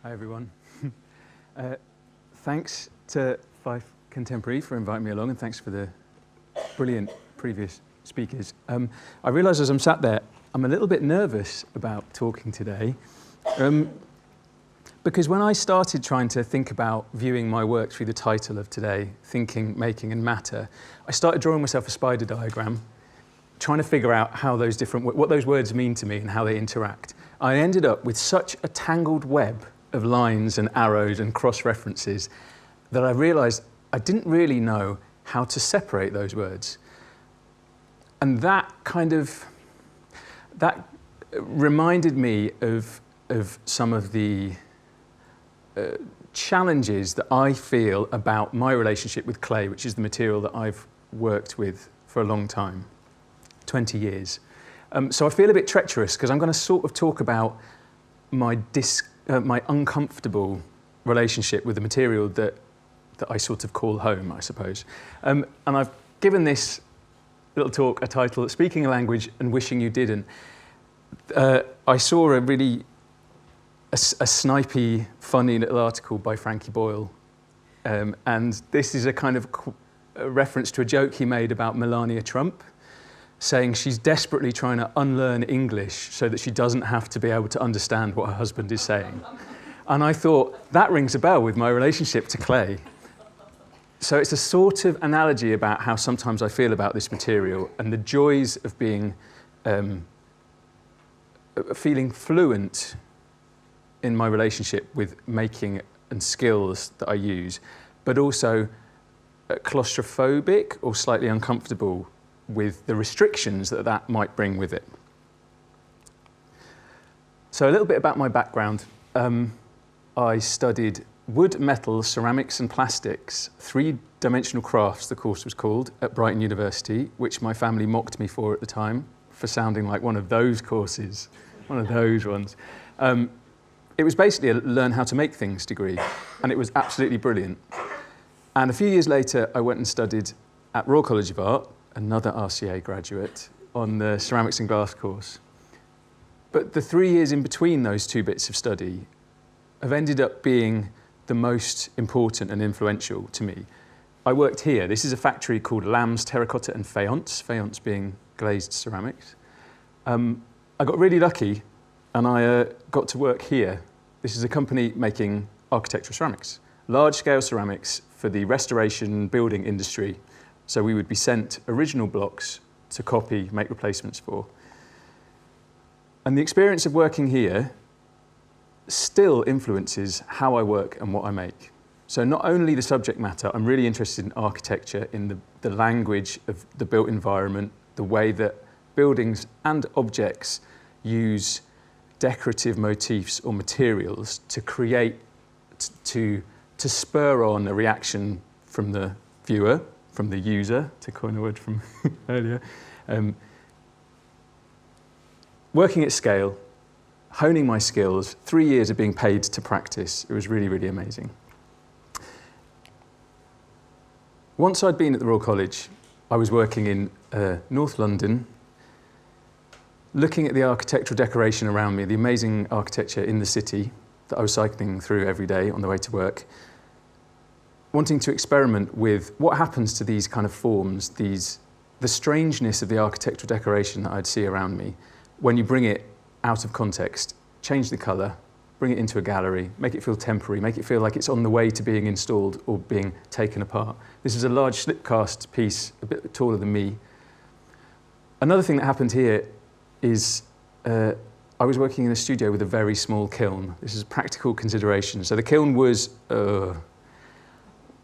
Hi everyone. Thanks to Fife Contemporary for inviting me along, and thanks for the brilliant previous speakers. I realise as I'm sat there, I'm a little bit nervous about talking today, because when I started trying to think about viewing my work through the title of today, Thinking, Making and Matter, I started drawing myself a spider diagram, trying to figure out how those what those words mean to me and how they interact. I ended up with such a tangled web of lines and arrows and cross-references that I realised I didn't really know how to separate those words. And that reminded me of some of the challenges that I feel about my relationship with clay, which is the material that I've worked with for a long time, 20 years. So I feel a bit treacherous because I'm going to sort of talk about my uncomfortable relationship with the material that I sort of call home, I suppose. And I've given this little talk a title, Speaking a Language and Wishing You Didn't. I saw a snipey, funny little article by Frankie Boyle. And this is a kind of a reference to a joke he made about Melania Trump, saying she's desperately trying to unlearn English so that she doesn't have to be able to understand what her husband is saying. And I thought, that rings a bell with my relationship to clay. So it's a sort of analogy about how sometimes I feel about this material and the joys of being, feeling fluent in my relationship with making and skills that I use, but also claustrophobic or slightly uncomfortable with the restrictions that might bring with it. So a little bit about my background. I studied wood, metal, ceramics and plastics, three-dimensional crafts, the course was called, at Brighton University, which my family mocked me for at the time, for sounding like one of those courses, one of those ones. It was basically a learn how to make things degree, and it was absolutely brilliant. And a few years later, I went and studied at Royal College of Art, another RCA graduate, on the ceramics and glass course. But the 3 years in between those two bits of study have ended up being the most important and influential to me. I worked here. This is a factory called Lamb's Terracotta and Faience, faience being glazed ceramics. I got really lucky and I got to work here. This is a company making architectural ceramics, large-scale ceramics for the restoration building industry. So we would be sent original blocks to copy, make replacements for. And the experience of working here still influences how I work and what I make. So not only the subject matter, I'm really interested in architecture, in the language of the built environment, the way that buildings and objects use decorative motifs or materials to create, to spur on a reaction from the viewer, from the user, to coin a word from earlier. Working at scale, honing my skills, 3 years of being paid to practice. It was really, really amazing. Once I'd been at the Royal College, I was working in North London, looking at the architectural decoration around me, the amazing architecture in the city that I was cycling through every day on the way to work, wanting to experiment with what happens to these kind of forms, the strangeness of the architectural decoration that I'd see around me when you bring it out of context, change the colour, bring it into a gallery, make it feel temporary, make it feel like it's on the way to being installed or being taken apart. This is a large slipcast piece, a bit taller than me. Another thing that happened here is I was working in a studio with a very small kiln. This is a practical consideration. So the kiln was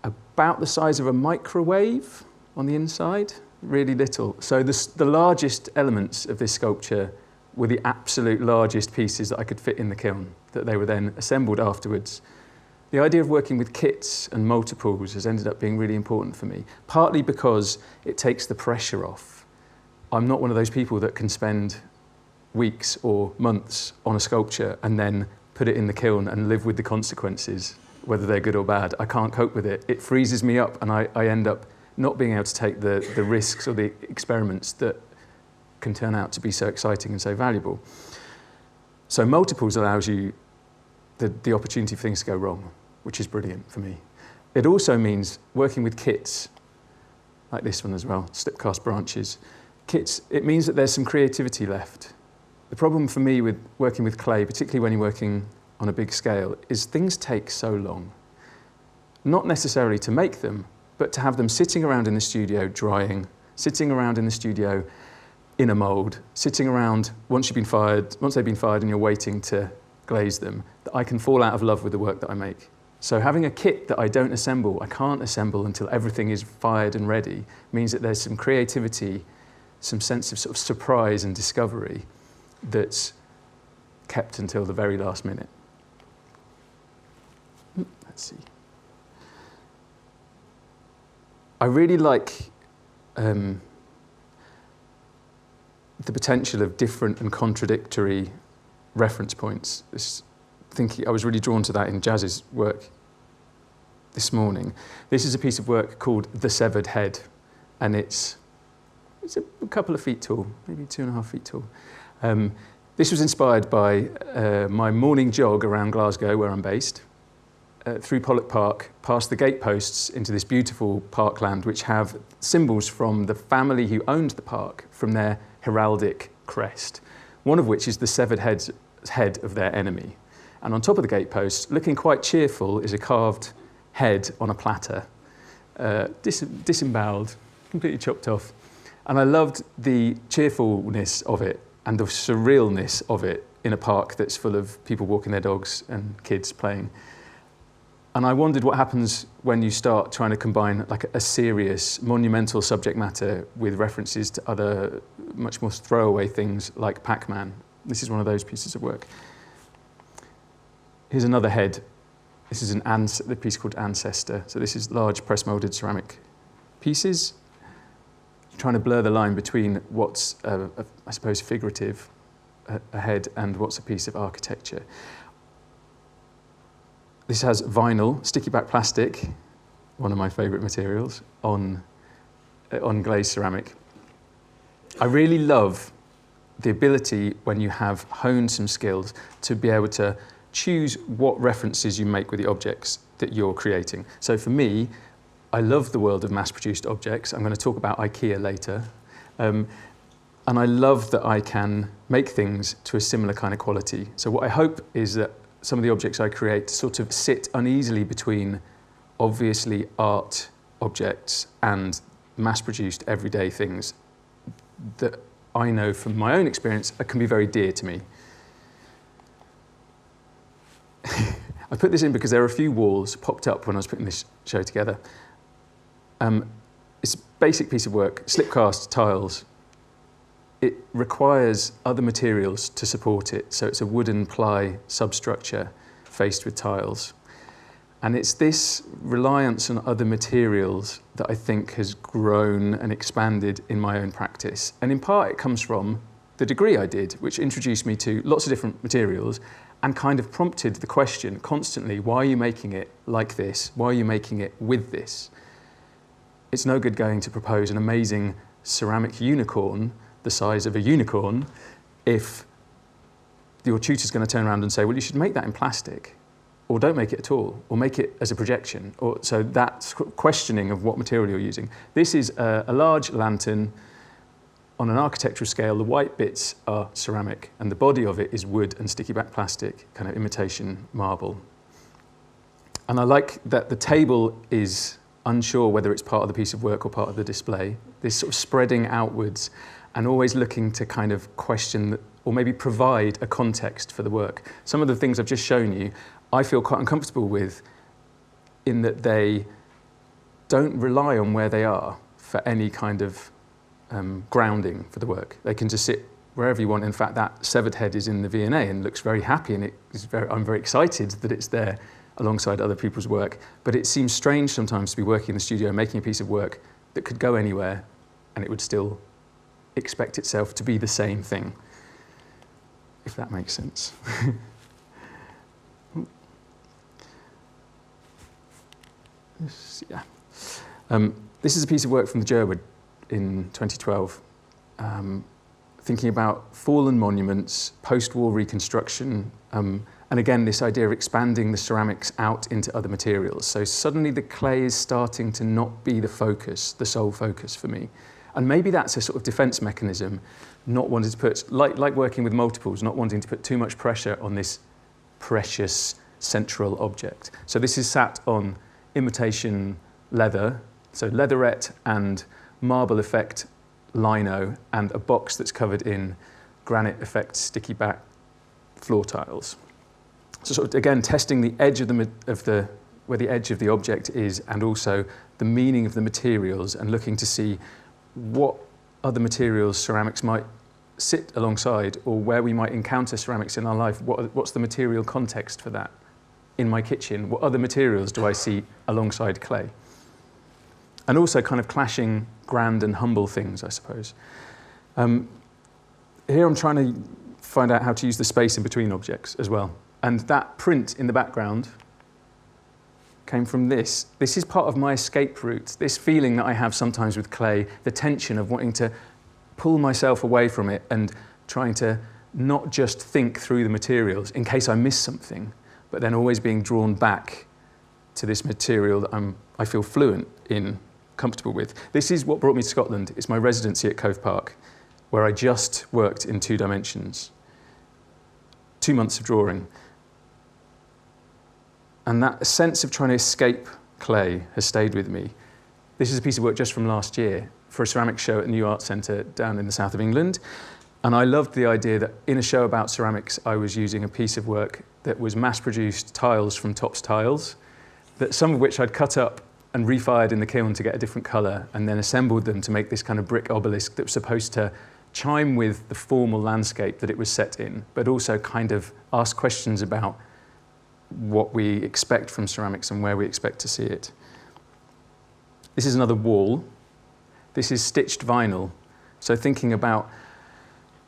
about the size of a microwave on the inside, really little. So the largest elements of this sculpture were the absolute largest pieces that I could fit in the kiln, that they were then assembled afterwards. The idea of working with kits and multiples has ended up being really important for me, partly because it takes the pressure off. I'm not one of those people that can spend weeks or months on a sculpture and then put it in the kiln and live with the consequences, whether they're good or bad. I can't cope with it. It freezes me up and I end up not being able to take the risks or the experiments that can turn out to be so exciting and so valuable. So multiples allows you the opportunity for things to go wrong, which is brilliant for me. It also means working with kits, like this one as well, slip-cast branches. Kits, it means that there's some creativity left. The problem for me with working with clay, particularly when you're working on a big scale, is things take so long. Not necessarily to make them, but to have them sitting around in the studio drying, sitting around in the studio in a mould, sitting around once they've been fired and you're waiting to glaze them, that I can fall out of love with the work that I make. So having a kit that I don't assemble, I can't assemble until everything is fired and ready, means that there's some creativity, some sense of sort of surprise and discovery that's kept until the very last minute. Let's see. I really like the potential of different and contradictory reference points. I was really drawn to that in Jazz's work this morning. This is a piece of work called The Severed Head, and it's a couple of feet tall, maybe 2.5 feet tall. This was inspired by my morning jog around Glasgow, where I'm based, through Pollock Park, past the gateposts into this beautiful parkland, which have symbols from the family who owned the park, from their heraldic crest, one of which is the severed head of their enemy. And on top of the gatepost, looking quite cheerful, is a carved head on a platter, disemboweled, completely chopped off. And I loved the cheerfulness of it and the surrealness of it in a park that's full of people walking their dogs and kids playing. And I wondered what happens when you start trying to combine like a serious, monumental subject matter with references to other, much more throwaway things like Pac-Man. This is one of those pieces of work. Here's another head. This is the piece called Ancestor. So this is large press-molded ceramic pieces, trying to blur the line between what's, I suppose, figurative, a head, and what's a piece of architecture. This has vinyl, sticky back plastic, one of my favourite materials, on glazed ceramic. I really love the ability, when you have honed some skills, to be able to choose what references you make with the objects that you're creating. So for me, I love the world of mass-produced objects. I'm going to talk about IKEA later. And I love that I can make things to a similar kind of quality. So what I hope is that some of the objects I create sort of sit uneasily between obviously art objects and mass-produced everyday things that I know from my own experience can be very dear to me. I put this in because there are a few walls popped up when I was putting this show together. It's a basic piece of work, slip-cast tiles. It requires other materials to support it, so it's a wooden ply substructure faced with tiles. And it's this reliance on other materials that I think has grown and expanded in my own practice. And in part it comes from the degree I did, which introduced me to lots of different materials and kind of prompted the question constantly, why are you making it like this? Why are you making it with this? It's no good going to propose an amazing ceramic unicorn the size of a unicorn if your tutor's going to turn around and say, well, you should make that in plastic, or don't make it at all, or make it as a projection. So that's questioning of what material you're using. This is a large lantern on an architectural scale. The white bits are ceramic, and the body of it is wood and sticky back plastic, kind of imitation marble. And I like that the table is unsure whether it's part of the piece of work or part of the display. This sort of spreading outwards and always looking to kind of question or maybe provide a context for the work. Some of the things I've just shown you, I feel quite uncomfortable with, in that they don't rely on where they are for any kind of grounding for the work. They can just sit wherever you want. In fact, that severed head is in the V&A and looks very happy, and I'm very excited that it's there alongside other people's work. But it seems strange sometimes to be working in the studio making a piece of work that could go anywhere and it would still expect itself to be the same thing, if that makes sense. This is a piece of work from the Jerwood in 2012, thinking about fallen monuments, post-war reconstruction, And again, this idea of expanding the ceramics out into other materials. So suddenly the clay is starting to not be the focus, the sole focus for me. And maybe that's a sort of defense mechanism, not wanting to put, like working with multiples, not wanting to put too much pressure on this precious central object. So this is sat on imitation leather, so leatherette and marble effect lino, and a box that's covered in granite effect sticky back floor tiles. So sort of, again, testing the edge of where the edge of the object is, and also the meaning of the materials, and looking to see what other materials ceramics might sit alongside, or where we might encounter ceramics in our life. What's the material context for that? In my kitchen, what other materials do I see alongside clay? And also kind of clashing grand and humble things, I suppose. Here I'm trying to find out how to use the space in between objects as well. And that print in the background came from this. This is part of my escape route, this feeling that I have sometimes with clay, the tension of wanting to pull myself away from it and trying to not just think through the materials in case I miss something, but then always being drawn back to this material that I feel fluent in, comfortable with. This is what brought me to Scotland. It's my residency at Cove Park, where I just worked in 2 dimensions. 2 months of drawing. And that sense of trying to escape clay has stayed with me. This is a piece of work just from last year for a ceramic show at the New Art Centre down in the south of England. And I loved the idea that in a show about ceramics, I was using a piece of work that was mass-produced tiles from Topps Tiles, that some of which I'd cut up and refired in the kiln to get a different colour, and then assembled them to make this kind of brick obelisk that was supposed to chime with the formal landscape that it was set in, but also kind of ask questions about what we expect from ceramics and where we expect to see it. This is another wall. This is stitched vinyl. So thinking about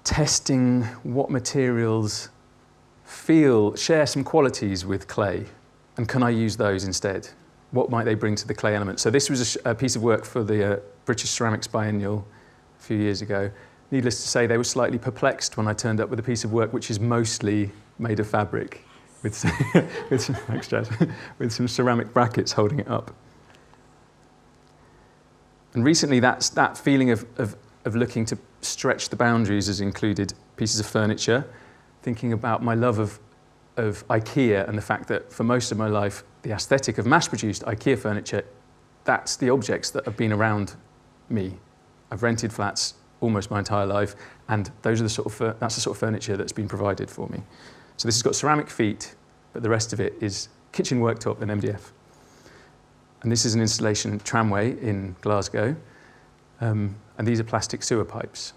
testing what materials share some qualities with clay, and can I use those instead? What might they bring to the clay element? So this was a piece of work for the British Ceramics Biennial a few years ago. Needless to say, they were slightly perplexed when I turned up with a piece of work which is mostly made of fabric, with some ceramic brackets holding it up. And recently, that feeling of looking to stretch the boundaries has included pieces of furniture, thinking about my love of IKEA and the fact that for most of my life, the aesthetic of mass-produced IKEA furniture, that's the objects that have been around me. I've rented flats almost my entire life, and that's the sort of furniture that's been provided for me. So this has got ceramic feet, but the rest of it is kitchen worktop and MDF. And this is an installation tramway in Glasgow, and these are plastic sewer pipes.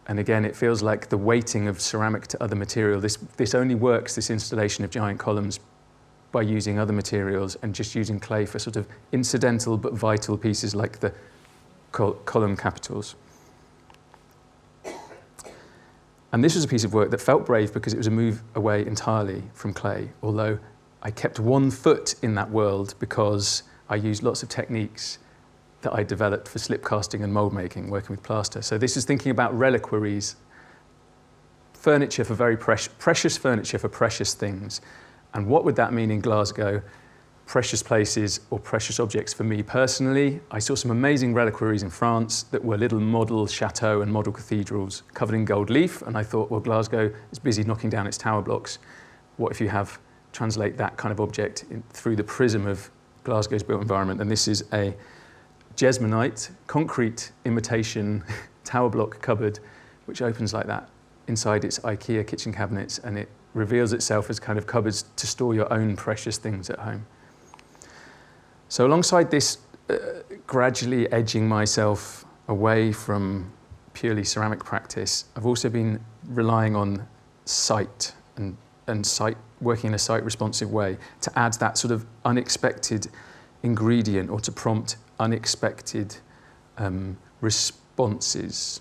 And again, it feels like the weighting of ceramic to other material. This only works, this installation of giant columns, by using other materials and just using clay for sort of incidental but vital pieces like the column capitals. And this was a piece of work that felt brave because it was a move away entirely from clay, although I kept one foot in that world because I used lots of techniques that I developed for slip casting and mould making, working with plaster. So this is thinking about reliquaries, furniture for very precious furniture for precious things. And what would that mean in Glasgow? Precious places or precious objects for me personally. I saw some amazing reliquaries in France that were little model chateaux and model cathedrals covered in gold leaf, and I thought, well, Glasgow is busy knocking down its tower blocks. What if you translate that kind of object through the prism of Glasgow's built environment? And this is a Jesmonite concrete imitation tower block cupboard, which opens like that inside its IKEA kitchen cabinets, and it reveals itself as kind of cupboards to store your own precious things at home. So alongside this, gradually edging myself away from purely ceramic practice, I've also been relying on sight and working in a sight-responsive way to add that sort of unexpected ingredient, or to prompt unexpected responses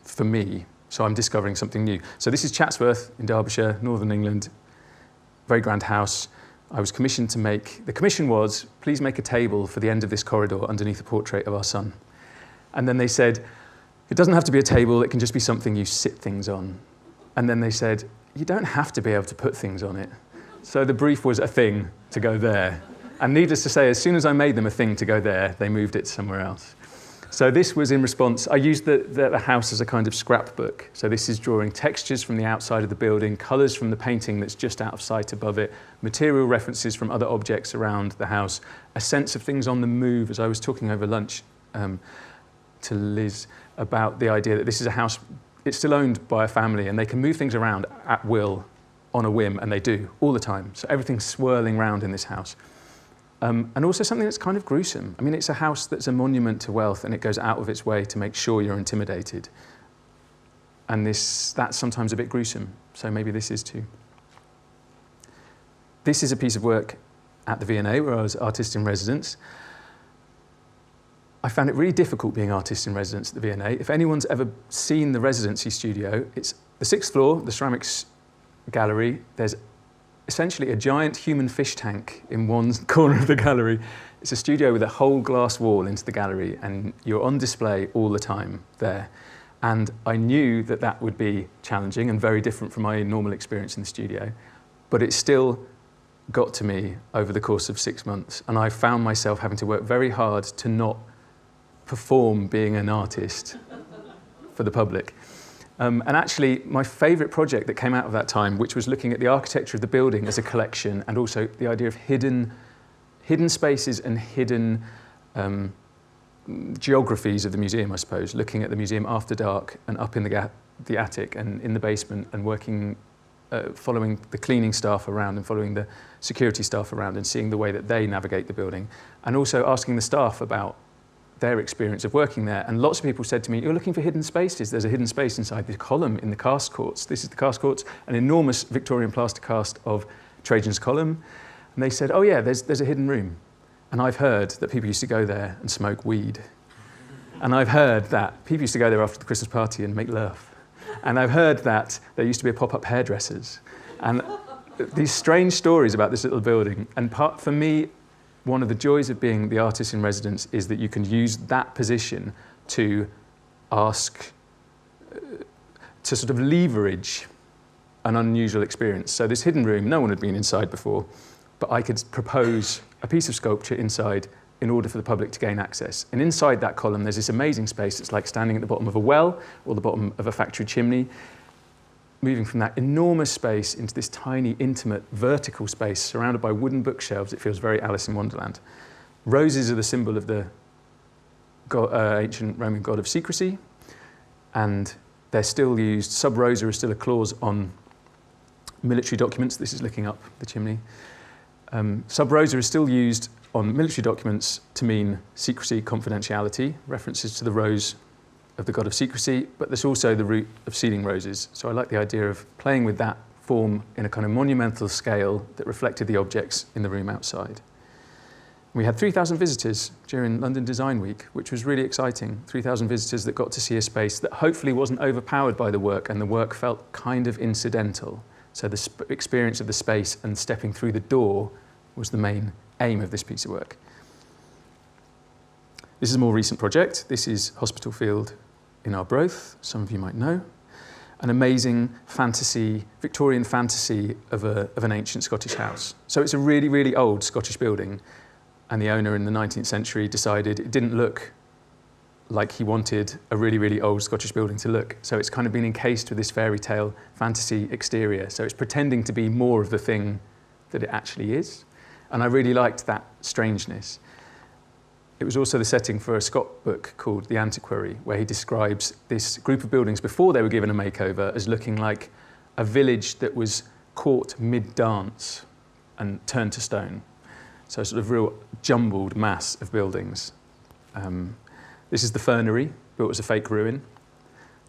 for me. So I'm discovering something new. So this is Chatsworth in Derbyshire, Northern England, very grand house. I was commissioned to the commission was, please make a table for the end of this corridor underneath a portrait of our son. And then they said, it doesn't have to be a table, it can just be something you sit things on. And then they said, you don't have to be able to put things on it. So the brief was a thing to go there. And needless to say, as soon as I made them a thing to go there, they moved it somewhere else. So this was in response, I used the house as a kind of scrapbook. So this is drawing textures from the outside of the building, colours from the painting that's just out of sight above it, material references from other objects around the house, a sense of things on the move. As I was talking over lunch to Liz about the idea that this is a house, it's still owned by a family and they can move things around at will, on a whim, and they do all the time. So everything's swirling around in this house. And also something that's kind of gruesome. I mean, it's a house that's a monument to wealth and it goes out of its way to make sure you're intimidated. And that's sometimes a bit gruesome, so maybe this is too. This is a piece of work at the V&A where I was artist in residence. I found it really difficult being artist in residence at the V&A. If anyone's ever seen the residency studio, it's the 6th floor, the ceramics gallery. There's essentially a giant human fish tank in one corner of the gallery. It's a studio with a whole glass wall into the gallery, and you're on display all the time there. And I knew that that would be challenging and very different from my normal experience in the studio, but it still got to me over the course of 6 months, and I found myself having to work very hard to not perform being an artist for the public. And actually, my favourite project that came out of that time, which was looking at the architecture of the building as a collection, and also the idea of hidden spaces and hidden geographies of the museum, I suppose, looking at the museum after dark and up in the attic and in the basement and working, following the cleaning staff around and following the security staff around and seeing the way that they navigate the building, and also asking the staff about their experience of working there. And lots of people said to me, you're looking for hidden spaces. There's a hidden space inside the column in the cast courts. This is the cast courts, an enormous Victorian plaster cast of Trajan's column. And they said, oh yeah, there's a hidden room. And I've heard that people used to go there and smoke weed. And I've heard that people used to go there after the Christmas party and make love. And I've heard that there used to be a pop-up hairdressers. And these strange stories about this little building. And for me, one of the joys of being the artist in residence is that you can use that position to ask, to sort of leverage an unusual experience. So this hidden room, no one had been inside before, but I could propose a piece of sculpture inside in order for the public to gain access. And inside that column, there's this amazing space that's like standing at the bottom of a well or the bottom of a factory chimney, moving from that enormous space into this tiny, intimate, vertical space surrounded by wooden bookshelves. It feels very Alice in Wonderland. Roses are the symbol of the ancient Roman god of secrecy, and they're still used. Sub rosa is still a clause on military documents. This is looking up the chimney. Sub rosa is still used on military documents to mean secrecy, confidentiality, references to the rose of the god of secrecy, but there's also the root of sealing roses. So I like the idea of playing with that form in a kind of monumental scale that reflected the objects in the room outside. We had 3,000 visitors during London Design Week, which was really exciting. 3,000 visitors that got to see a space that hopefully wasn't overpowered by the work, and the work felt kind of incidental. So the experience of the space and stepping through the door was the main aim of this piece of work. This is a more recent project. This is Hospital Field in Arbroath, some of you might know. An amazing fantasy, Victorian fantasy of an ancient Scottish house. So it's a really, really old Scottish building, and the owner in the 19th century decided it didn't look like he wanted a really, really old Scottish building to look. So it's kind of been encased with this fairy tale fantasy exterior. So it's pretending to be more of the thing that it actually is. And I really liked that strangeness. It was also the setting for a Scott book called The Antiquary, where he describes this group of buildings before they were given a makeover as looking like a village that was caught mid-dance and turned to stone. So a sort of real jumbled mass of buildings. This is the fernery, built as a fake ruin.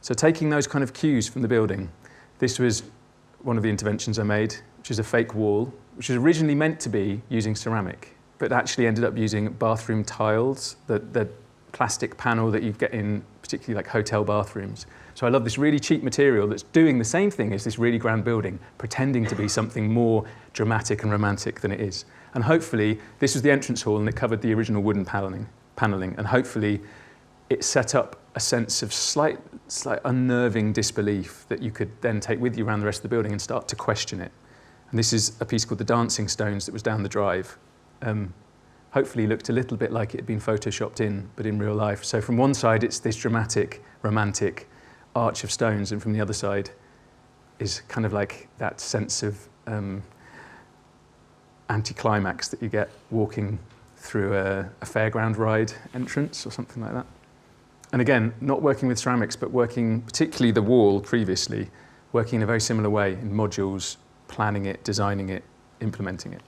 So taking those kind of cues from the building, this was one of the interventions I made, which is a fake wall, which was originally meant to be using ceramic, but actually ended up using bathroom tiles, the plastic panel that you get in particularly like hotel bathrooms. So I love this really cheap material that's doing the same thing as this really grand building, pretending to be something more dramatic and romantic than it is. And hopefully, this was the entrance hall and it covered the original wooden paneling, and hopefully it set up a sense of slight slight unnerving disbelief that you could then take with you around the rest of the building and start to question it. And this is a piece called The Dancing Stones that was down the drive. Hopefully looked a little bit like it had been photoshopped in, but in real life. So from one side, it's this dramatic, romantic arch of stones, and from the other side is kind of like that sense of anticlimax that you get walking through a fairground ride entrance or something like that. And again, not working with ceramics, but working, particularly the wall previously, working in a very similar way in modules, planning it, designing it, implementing it.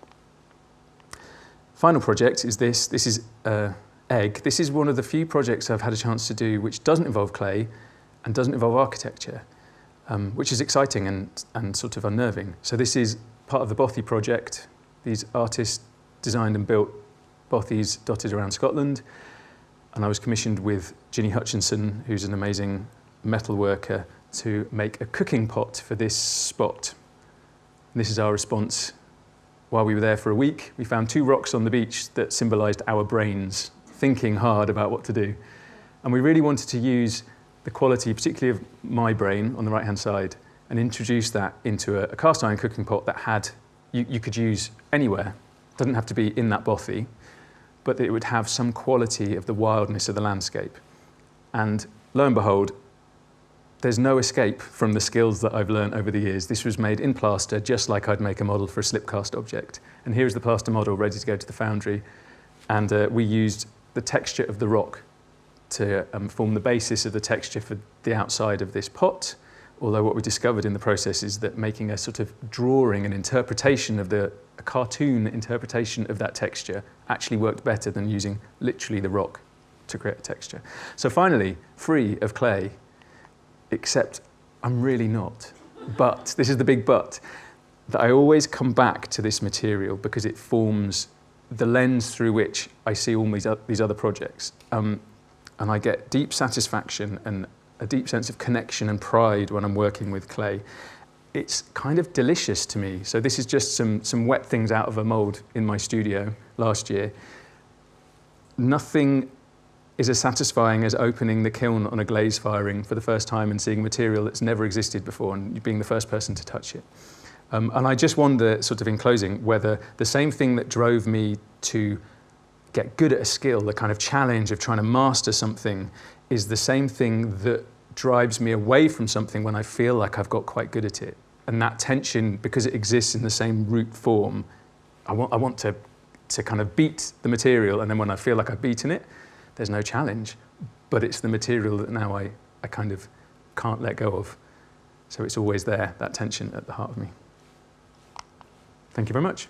Final project is this. This is Egg. This is one of the few projects I've had a chance to do which doesn't involve clay and doesn't involve architecture, which is exciting and sort of unnerving. So this is part of the Bothy project. These artists designed and built bothies dotted around Scotland. And I was commissioned with Ginny Hutchinson, who's an amazing metal worker, to make a cooking pot for this spot. And this is our response. While we were there for a week, we found 2 rocks on the beach that symbolised our brains, thinking hard about what to do. And we really wanted to use the quality, particularly of my brain on the right-hand side, and introduce that into a cast iron cooking pot that had, you could use anywhere. It doesn't have to be in that bothy, but that it would have some quality of the wildness of the landscape. And lo and behold, there's no escape from the skills that I've learned over the years. This was made in plaster, just like I'd make a model for a slip cast object. And here's the plaster model ready to go to the foundry. And we used the texture of the rock to form the basis of the texture for the outside of this pot. Although what we discovered in the process is that making a sort of drawing, an interpretation of a cartoon interpretation of that texture actually worked better than using literally the rock to create a texture. So finally, free of clay, except I'm really not. But, this is the big but, that I always come back to this material because it forms the lens through which I see all these other projects. And I get deep satisfaction and a deep sense of connection and pride when I'm working with clay. It's kind of delicious to me. So this is just some wet things out of a mould in my studio last year. Nothing is as satisfying as opening the kiln on a glaze firing for the first time and seeing material that's never existed before and being the first person to touch it. And I just wonder, sort of in closing, whether the same thing that drove me to get good at a skill, the kind of challenge of trying to master something, is the same thing that drives me away from something when I feel like I've got quite good at it. And that tension, because it exists in the same root form, I want to kind of beat the material, and then when I feel like I've beaten it, there's no challenge. But it's the material that now I kind of can't let go of. So it's always there, that tension at the heart of me. Thank you very much.